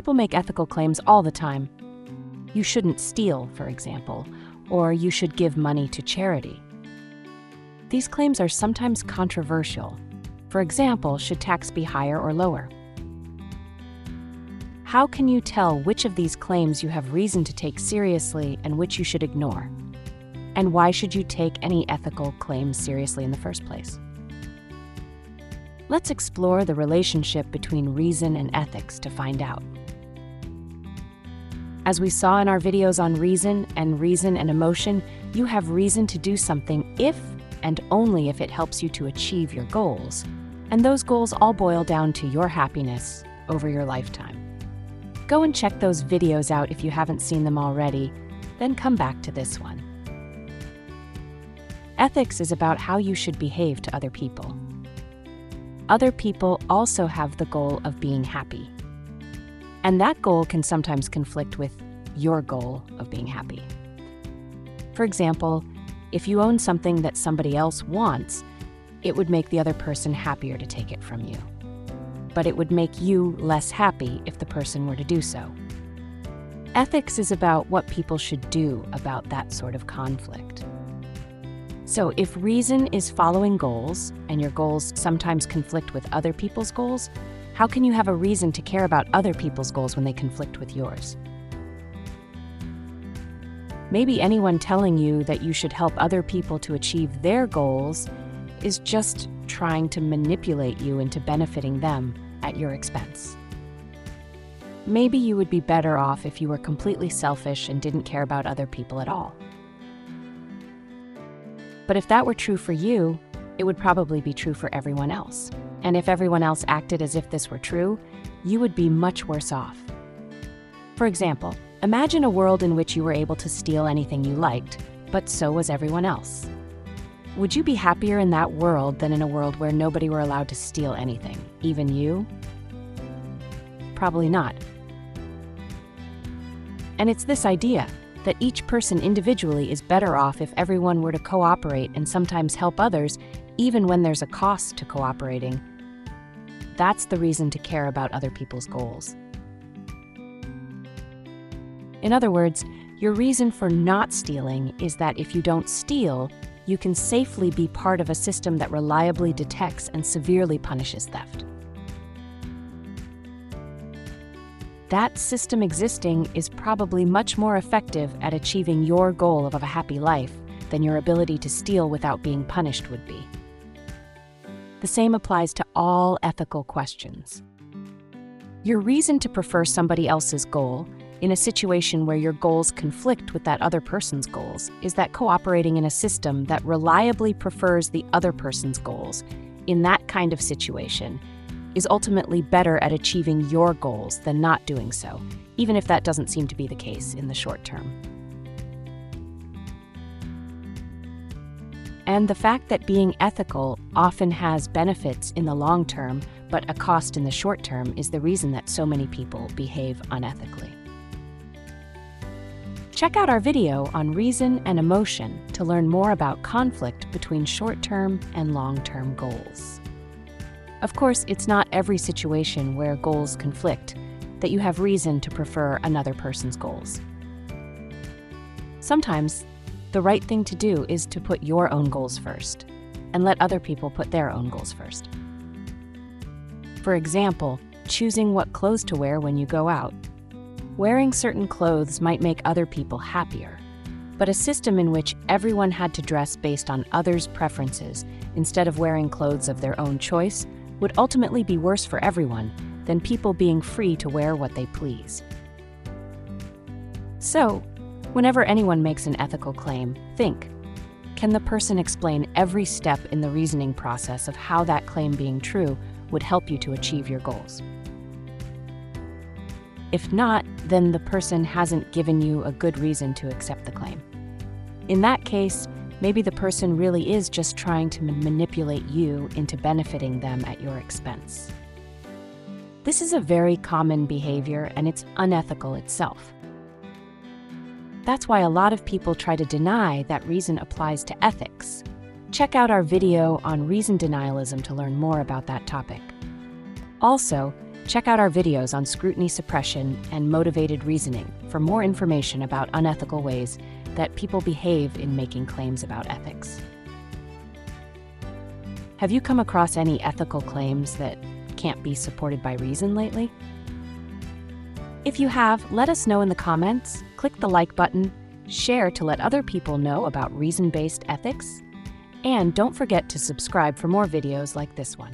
People make ethical claims all the time. You shouldn't steal, for example, or you should give money to charity. These claims are sometimes controversial. For example, should tax be higher or lower? How can you tell which of these claims you have reason to take seriously and which you should ignore? And why should you take any ethical claims seriously in the first place? Let's explore the relationship between reason and ethics to find out. As we saw in our videos on reason and emotion, you have reason to do something if and only if it helps you to achieve your goals. And those goals all boil down to your happiness over your lifetime. Go and check those videos out if you haven't seen them already, then come back to this one. Ethics is about how you should behave to other people. Other people also have the goal of being happy. And that goal can sometimes conflict with your goal of being happy. For example, if you own something that somebody else wants, it would make the other person happier to take it from you. But it would make you less happy if the person were to do so. Ethics is about what people should do about that sort of conflict. So if reason is following goals, and your goals sometimes conflict with other people's goals, how can you have a reason to care about other people's goals when they conflict with yours? Maybe anyone telling you that you should help other people to achieve their goals is just trying to manipulate you into benefiting them at your expense. Maybe you would be better off if you were completely selfish and didn't care about other people at all. But if that were true for you, it would probably be true for everyone else. And if everyone else acted as if this were true, you would be much worse off. For example, imagine a world in which you were able to steal anything you liked, but so was everyone else. Would you be happier in that world than in a world where nobody were allowed to steal anything, even you? Probably not. And it's this idea that each person individually is better off if everyone were to cooperate and sometimes help others, even when there's a cost to cooperating. That's the reason to care about other people's goals. In other words, your reason for not stealing is that if you don't steal, you can safely be part of a system that reliably detects and severely punishes theft. That system existing is probably much more effective at achieving your goal of a happy life than your ability to steal without being punished would be. The same applies to all ethical questions. Your reason to prefer somebody else's goal in a situation where your goals conflict with that other person's goals is that cooperating in a system that reliably prefers the other person's goals in that kind of situation is ultimately better at achieving your goals than not doing so, even if that doesn't seem to be the case in the short term. And the fact that being ethical often has benefits in the long term, but a cost in the short term is the reason that so many people behave unethically. Check out our video on reason and emotion to learn more about conflict between short-term and long-term goals. Of course, it's not every situation where goals conflict that you have reason to prefer another person's goals. Sometimes, the right thing to do is to put your own goals first and let other people put their own goals first. For example, choosing what clothes to wear when you go out. Wearing certain clothes might make other people happier, but a system in which everyone had to dress based on others' preferences instead of wearing clothes of their own choice would ultimately be worse for everyone than people being free to wear what they please. So, whenever anyone makes an ethical claim, think, can the person explain every step in the reasoning process of how that claim being true would help you to achieve your goals? If not, then the person hasn't given you a good reason to accept the claim. In that case, maybe the person really is just trying to manipulate you into benefiting them at your expense. This is a very common behavior, and it's unethical itself. That's why a lot of people try to deny that reason applies to ethics. Check out our video on reason denialism to learn more about that topic. Also, Check out our videos on scrutiny suppression and motivated reasoning for more information about unethical ways that people behave in making claims about ethics. Have you come across any ethical claims that can't be supported by reason lately? If you have, let us know in the comments, click the like button, share to let other people know about reason-based ethics, and don't forget to subscribe for more videos like this one.